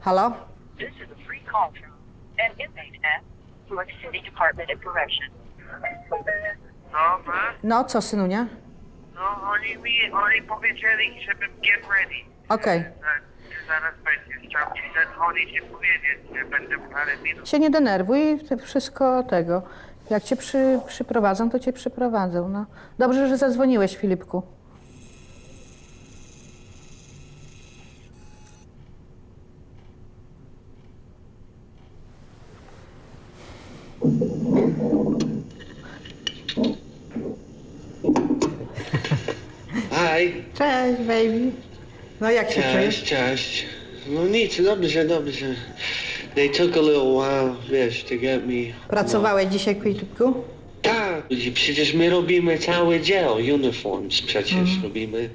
Halo? This is a free call from an inmate at York City Department of Correction. No, ma? No, co, synunia? No, oni powiedzieli, żebym get ready. Okej. Że zaraz będzie. Chciał ci zadzwonić i powiedzieć, że będę parę minut. Się nie denerwuj, to wszystko tego. Jak cię przyprowadzą, to cię przyprowadzą, no. Dobrze, że zadzwoniłeś, Filipku. Hi. Cześć, baby. No jak się czujesz? Cześć. No nic, dobrze. They took a little while, wiesz, to get me. Pracowałeś dzisiaj, Filipku? Tak, przecież my robimy cały dział, uniforms przecież robimy.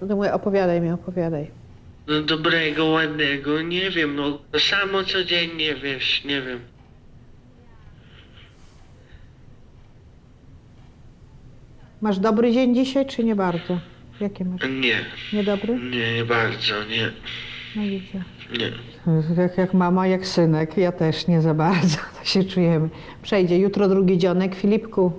No mówię, opowiadaj. No dobrego, ładnego, nie wiem, no to samo codziennie, wiesz, nie wiem. Masz dobry dzień dzisiaj, czy nie bardzo? Jaki masz? Nie. Niedobry? Nie bardzo, nie. No widzę. Nie. Jak mama, jak synek. Ja też nie za bardzo. To się czujemy. Przejdzie. Jutro drugi dzionek. Filipku.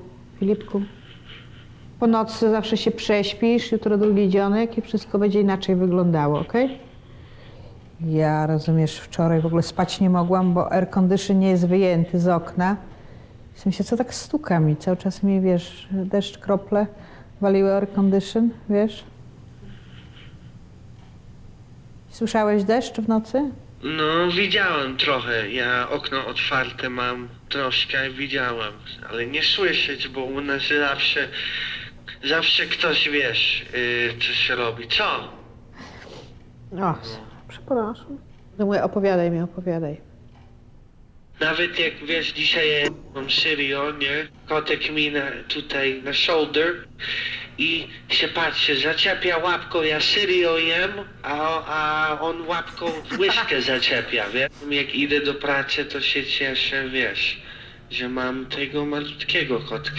Po nocy zawsze się prześpisz. Jutro drugi dzionek i wszystko będzie inaczej wyglądało, okej? Ja, rozumiesz, wczoraj w ogóle spać nie mogłam, bo air condition nie jest wyjęty z okna. W sensie, co tak stuka mi? Cały czas mi, wiesz, deszcz, krople waliły air condition, wiesz? Słyszałeś deszcz w nocy? No widziałem trochę, ja okno otwarte mam troszkę, widziałem, ale nie słyszeć, bo u nas zawsze ktoś, wiesz, coś robi. Co? O, przepraszam. No mówię, opowiadaj. Nawet jak wiesz, dzisiaj mam serio, nie? Kotek mi tutaj na shoulder i się patrzy, zaczepia łapką, ja serio jem, a on łapką łyżkę zaczepia, wiesz? Jak idę do pracy, to się cieszę, wiesz, że mam tego malutkiego kotka.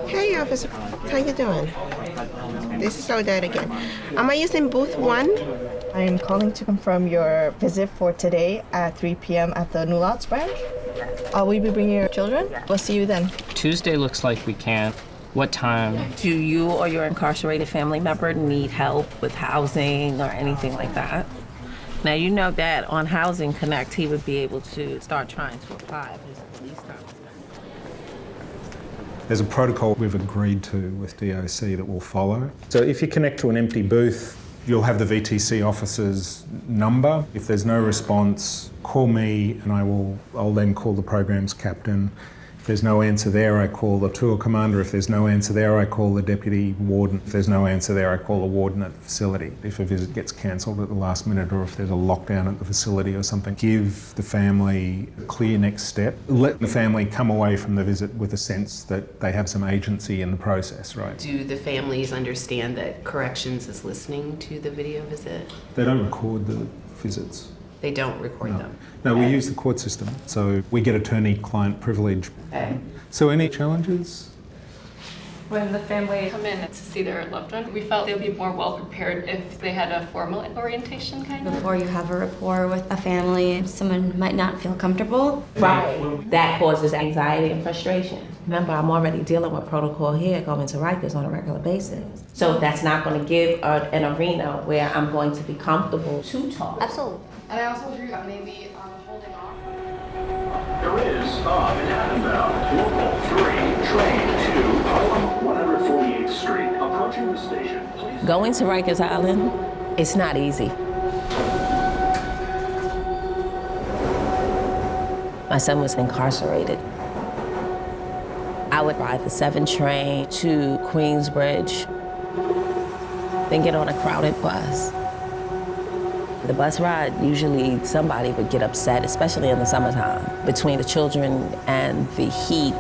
Hey, officer. How you doing? This is Odette again. Am I using booth 1? I am calling to confirm your visit for today at 3 p.m. at the New Lots branch. Will you be bringing your children? We'll see you then. Tuesday looks like we can. What time? Do you or your incarcerated family member need help with housing or anything like that? Now, you know that on Housing Connect, he would be able to start trying to apply if his lease time is done. There's a protocol we've agreed to with DOC that we'll follow. So if you connect to an empty booth, you'll have the VTC officer's number. If there's no response, call me and I'll then call the program's captain. If there's no answer there, I call the tour commander. If there's no answer there, I call the deputy warden. If there's no answer there, I call the warden at the facility. If a visit gets cancelled at the last minute or if there's a lockdown at the facility or something, give the family a clear next step. Let the family come away from the visit with a sense that they have some agency in the process, right? Do the families understand that corrections is listening to the video visit? They don't record the visits. They don't record them? No, we use the court system, so we get attorney-client privilege. Okay. So any challenges? When the family come in to see their loved one, we felt they'd be more well prepared if they had a formal orientation kind of. Before you have a rapport with a family, someone might not feel comfortable. Right. That causes anxiety and frustration. Remember, I'm already dealing with protocol here going to Rikers on a regular basis. So that's not going to give an arena where I'm going to be comfortable to talk. Absolutely. And I also agree that maybe holding off. There is an outbound Local 3, train to 148th Street, approaching the station. Please. Going to Rikers Island, it's not easy. My son was incarcerated. I would ride the 7 train to Queensbridge, then get on a crowded bus. The bus ride, usually somebody would get upset, especially in the summertime, between the children and the heat.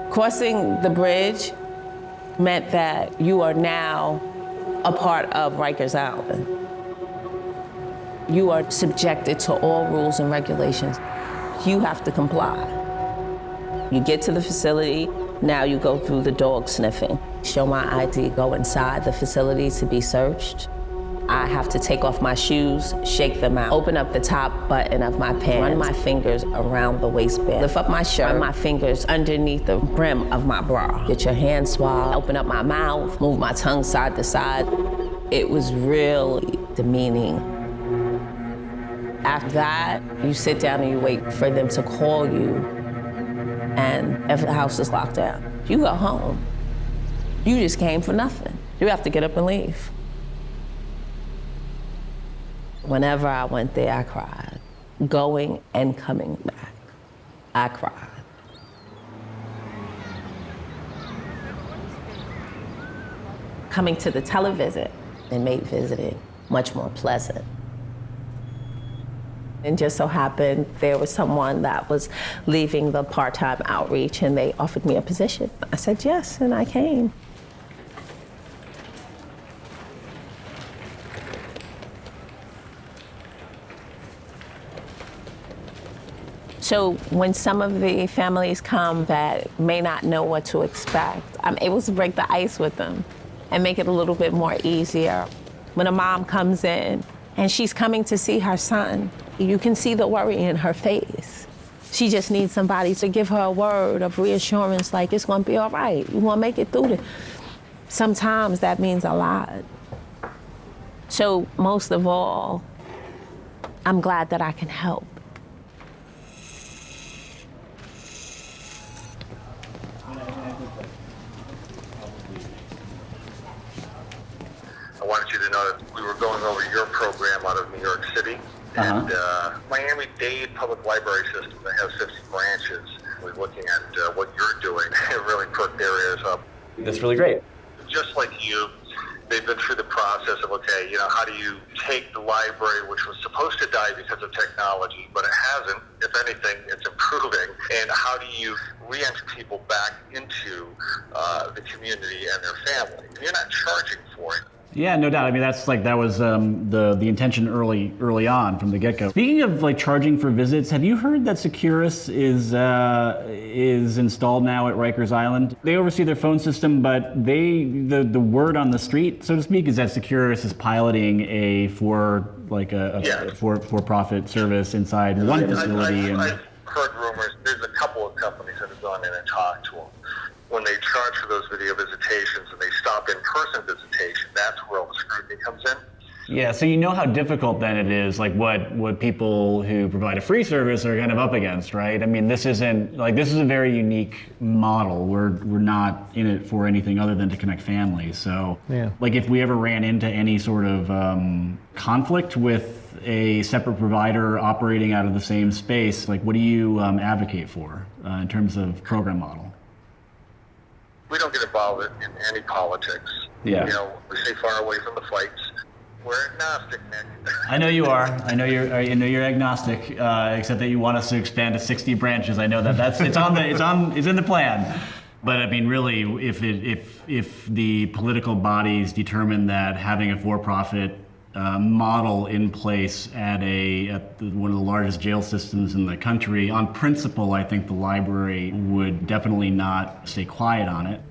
Crossing the bridge meant that you are now a part of Rikers Island. You are subjected to all rules and regulations. You have to comply. You get to the facility, now you go through the dog sniffing. Show my ID, go inside the facility to be searched. I have to take off my shoes, shake them out, open up the top button of my pants, run my fingers around the waistband, lift up my shirt, run my fingers underneath the brim of my bra. Get your hand swab, open up my mouth, move my tongue side to side. It was really demeaning. After that, you sit down and you wait for them to call you, and if the house is locked down, you go home. You just came for nothing. You have to get up and leave. Whenever I went there, I cried. Going and coming back, I cried. Coming to the televisit, it made visiting much more pleasant. And just so happened, there was someone that was leaving the part-time outreach and they offered me a position. I said yes, and I came. So when some of the families come that may not know what to expect, I'm able to break the ice with them and make it a little bit more easier. When a mom comes in and she's coming to see her son, you can see the worry in her face. She just needs somebody to give her a word of reassurance, like it's gonna be all right, you wanna make it through this. Sometimes that means a lot. So most of all, I'm glad that I can help. I wanted you to know that we were going over your program out of New York City. And Miami-Dade Public Library System, they have 50 branches. We're looking at what you're doing. It really perked their ears up. That's really great. Just like you, they've been through the process of, okay, you know, how do you take the library, which was supposed to die because of technology, but it hasn't. If anything, it's improving. And how do you re-enter people back into the community and their family? You're not charging for it. Yeah, no doubt. I mean, that was the intention early on from the get-go. Speaking of like charging for visits, have you heard that Securus is installed now at Rikers Island? They oversee their phone system, but the word on the street, so to speak, is that Securus is piloting a for-profit service inside one facility. I've heard rumors. There's a couple of companies that have gone in and talked to them. When they charge for those video visitations and they stop in-person visitation, that's where all the scrutiny comes in. Yeah, so you know how difficult then it is, like what people who provide a free service are kind of up against, right? I mean, this is a very unique model. We're not in it for anything other than to connect families. So, like if we ever ran into any sort of conflict with a separate provider operating out of the same space, like what do you advocate for in terms of program model? We don't get involved in any politics. Yeah. You know, we stay far away from the fights. We're agnostic, Nick. I know you are. I know you're agnostic, except that you want us to expand to 60 branches. I know that it's in the plan. But I mean, really, if the political bodies determine that having a for-profit model in place at one of the largest jail systems in the country, on principle, I think the library would definitely not stay quiet on it.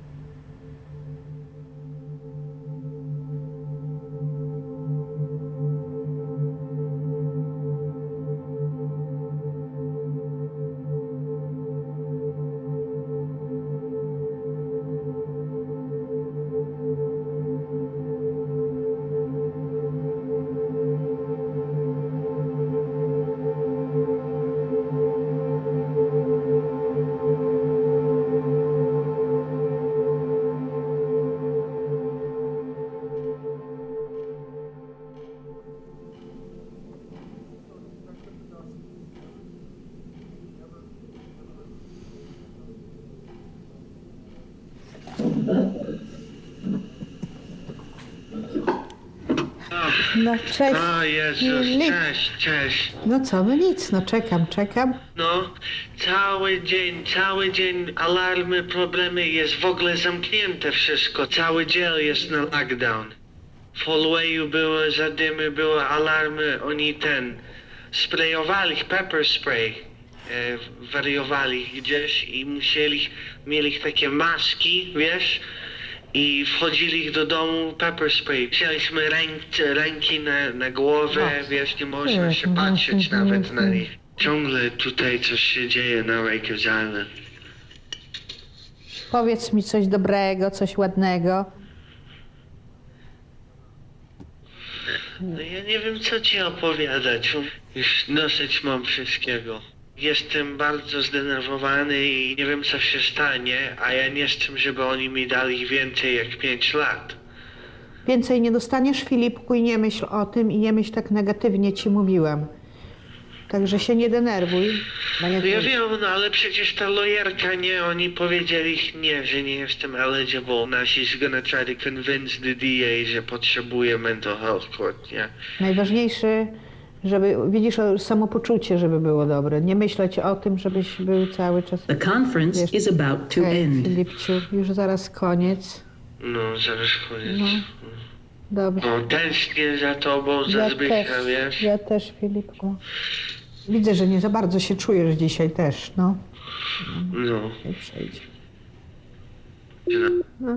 No, cześć. O Jezus, Nic. cześć. No co, no nic, no czekam. No, cały dzień alarmy, problemy, jest w ogóle zamknięte wszystko. Cały dzień jest na lockdown. W hallwayu były zadymy, były alarmy, oni sprayowali, pepper spray, wariowali gdzieś i mieli takie maski, wiesz, i wchodzili do domu pepper spray. Wzięliśmy ręki na głowę, wiesz, nie można się patrzeć nawet na nich. Ciągle tutaj coś się dzieje na Rikers Island. Powiedz mi coś dobrego, coś ładnego. No ja nie wiem, co ci opowiadać. Już dosyć mam wszystkiego. Jestem bardzo zdenerwowany i nie wiem, co się stanie, a ja nie chcę, żeby oni mi dali więcej jak 5 lat. Więcej nie dostaniesz, Filipku, i nie myśl o tym, i nie myśl tak negatywnie, ci mówiłam. Także się nie denerwuj. No ja wiem, no ale przecież ta lojerka, nie, oni powiedzieli nie, że nie jestem eligible. Now she's gonna try to convince the DA, że potrzebuję mental health court, nie? Najważniejsze, żeby, widzisz, samopoczucie, żeby było dobre. Nie myśleć o tym, żebyś był cały czas... The conference is about to end. Filipciu, już zaraz koniec. No, zaraz koniec. No. Dobrze. No, tęsknię za tobą, za Zbyszka, wiesz? Ja też, Filipku. Widzę, że nie za bardzo się czujesz dzisiaj też, no. No. Nie przejdzie. No. No.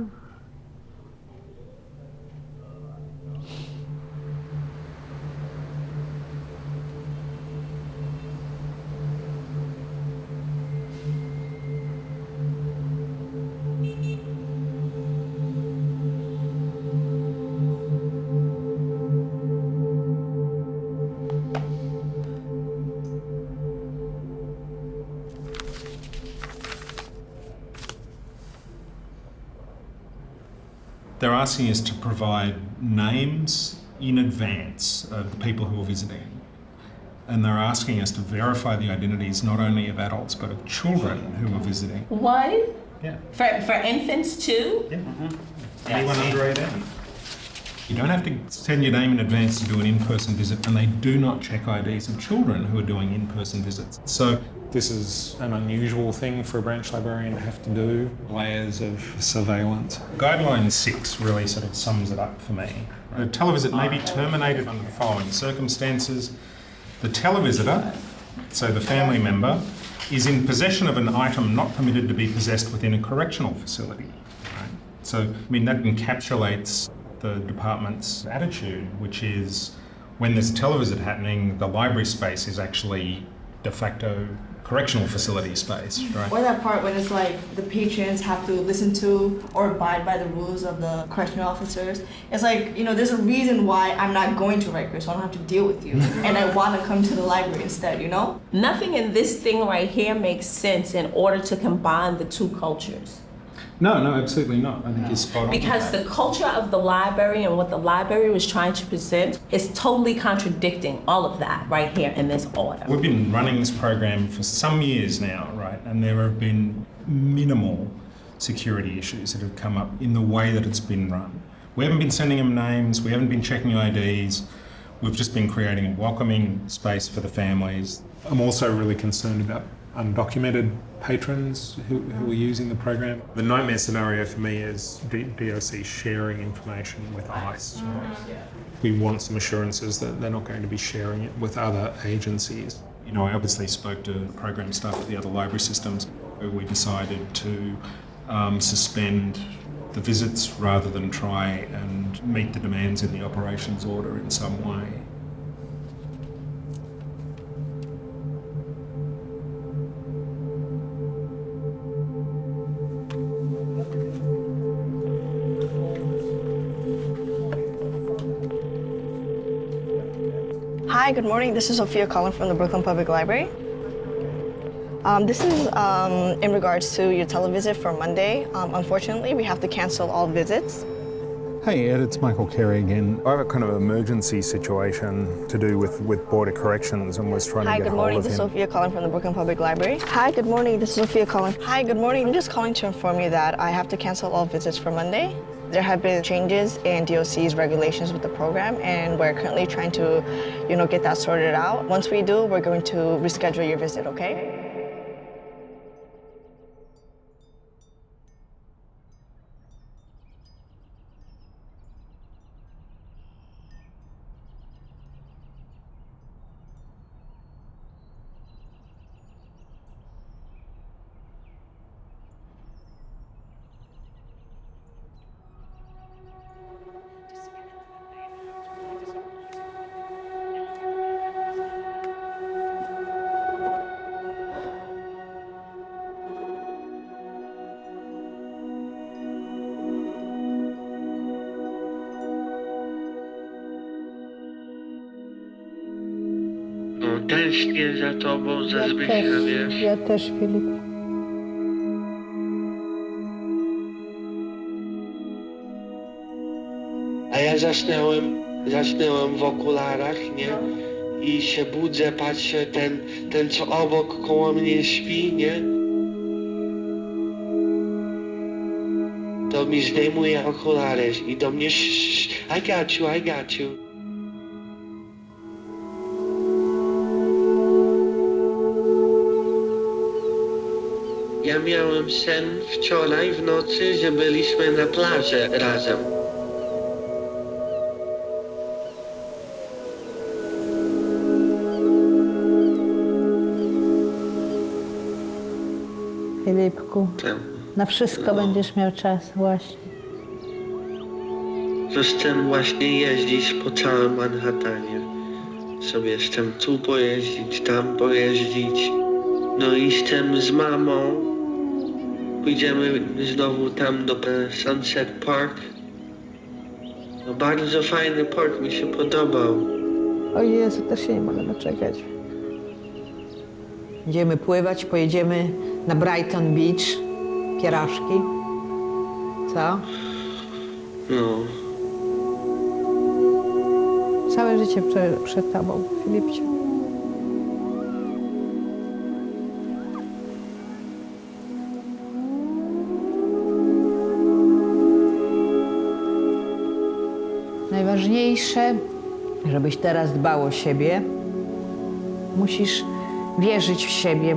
They're asking us to provide names in advance of the people who are visiting. And they're asking us to verify the identities not only of adults but of children who are visiting. What? Yeah. For infants too? Yeah. Anyone under 18. You don't have to send your name in advance to do an in-person visit, and they do not check IDs of children who are doing in-person visits. So this is an unusual thing for a branch librarian to have to do, layers of surveillance. Guideline 6 really sort of sums it up for me. A televisit may be terminated under the following circumstances. The televisitor, so the family member, is in possession of an item not permitted to be possessed within a correctional facility. Right? So, I mean, that encapsulates the department's attitude, which is when there's a televisit happening, the library space is actually de facto correctional facility space, right? Or that part when it's like the patrons have to listen to or abide by the rules of the correctional officers. It's like, you know, there's a reason why I'm not going to Rikers, so I don't have to deal with you. And I want to come to the library instead, you know? Nothing in this thing right here makes sense in order to combine the two cultures. No, absolutely not. I think you're spot on. Because the culture of the library and what the library was trying to present is totally contradicting all of that right here in this order. We've been running this program for some years now, right? And there have been minimal security issues that have come up in the way that it's been run. We haven't been sending them names, we haven't been checking IDs, we've just been creating a welcoming space for the families. I'm also really concerned about undocumented patrons who are using the program. The nightmare scenario for me is DOC sharing information with ICE. We want some assurances that they're not going to be sharing it with other agencies. You know, I obviously spoke to program staff at the other library systems. We decided to suspend the visits rather than try and meet the demands in the operations order in some way. Hi, good morning. This is Sophia calling from the Brooklyn Public Library. This is in regards to your televisit for Monday. Unfortunately, we have to cancel all visits. Hey Ed, it's Michael Carey again. I have a kind of emergency situation to do with Border Corrections and was trying to get hold of him. Hi, good morning. This is Sophia calling from the Brooklyn Public Library. Hi, good morning. This is Sophia calling. Hi, good morning. I'm just calling to inform you that I have to cancel all visits for Monday. There have been changes in DOC's regulations with the program, and we're currently trying to, get that sorted out. Once we do, we're going to reschedule your visit, okay? No, tęsknię za tobą, za Zbyszem, wiesz? Ja też, Filip. A ja zasnąłem w okularach, nie? I się budzę, patrzę, ten co obok koło mnie śpi, nie? To mi zdejmuje okulary i do mnie I got you, I got you. Ja miałem sen wczoraj w nocy, że byliśmy na plaży razem. Filipku, na wszystko będziesz miał czas właśnie. Chcę właśnie jeździć po całym Manhattanie. Sobie chcę tu pojeździć, tam pojeździć. No i chcę z mamą. Pójdziemy znowu tam do Sunset Park. No bardzo fajny park, mi się podobał. O Jezu, też się nie mogę doczekać. Będziemy pływać, pojedziemy na Brighton Beach, pieraszki. Co? No. Całe życie przed tobą, Filipciu. Najważniejsze, żebyś teraz dbał o siebie. Musisz wierzyć w siebie.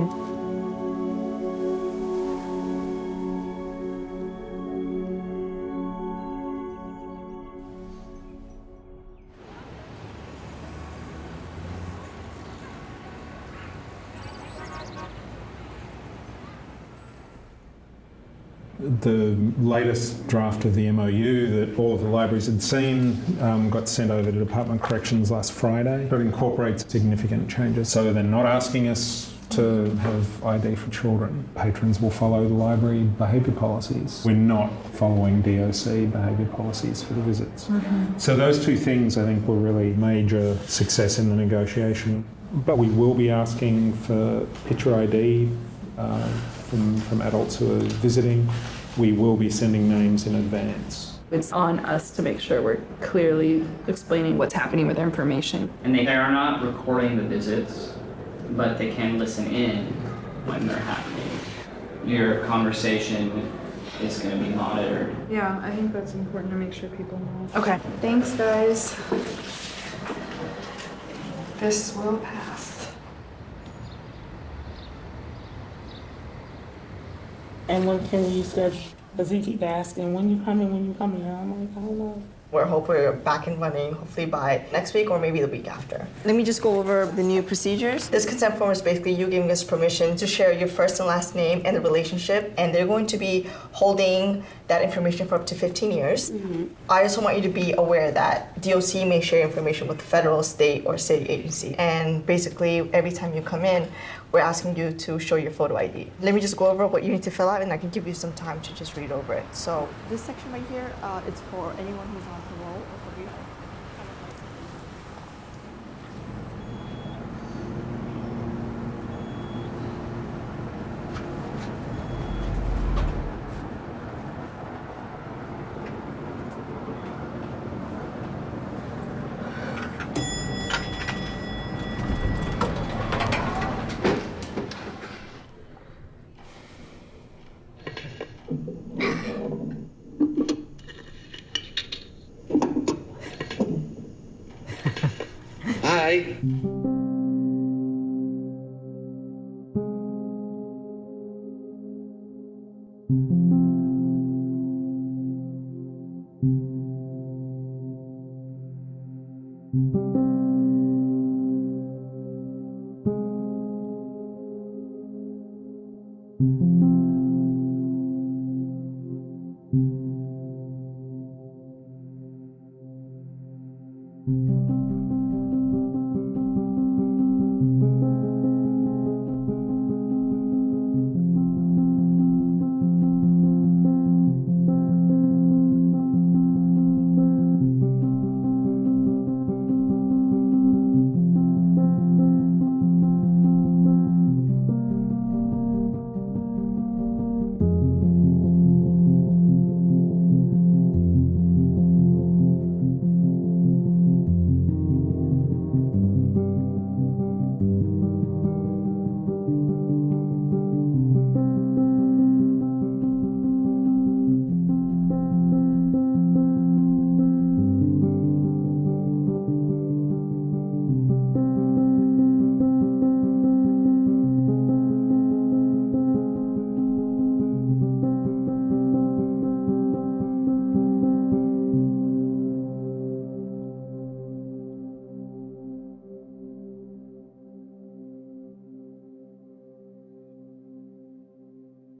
The latest draft of the MOU that all of the libraries had seen got sent over to Department of Corrections last Friday. It incorporates significant changes. So they're not asking us to have ID for children. Patrons will follow the library behaviour policies. We're not following DOC behaviour policies for the visits. So those two things I think were really major success in the negotiation. But we will be asking for picture ID from adults who are visiting. We will be sending names in advance. It's on us to make sure we're clearly explaining what's happening with their information. And they are not recording the visits, but they can listen in when they're happening. Your conversation is going to be monitored. Yeah, I think that's important to make sure people know. Okay. Thanks, guys. This will pass. And when can we schedule? Because he keep asking, when you coming? I'm like, I don't know. We're hoping we're back and running, hopefully by next week or maybe the week after. Let me just go over the new procedures. This consent form is basically you giving us permission to share your first and last name and the relationship, and they're going to be holding that information for up to 15 years. I also want you to be aware that DOC may share information with federal, state, or city agency. And basically, every time you come in, we're asking you to show your photo ID. Let me just go over what you need to fill out, and I can give you some time to just read over it. So this section right here, it's for anyone who's on parole or probation. Bye. you.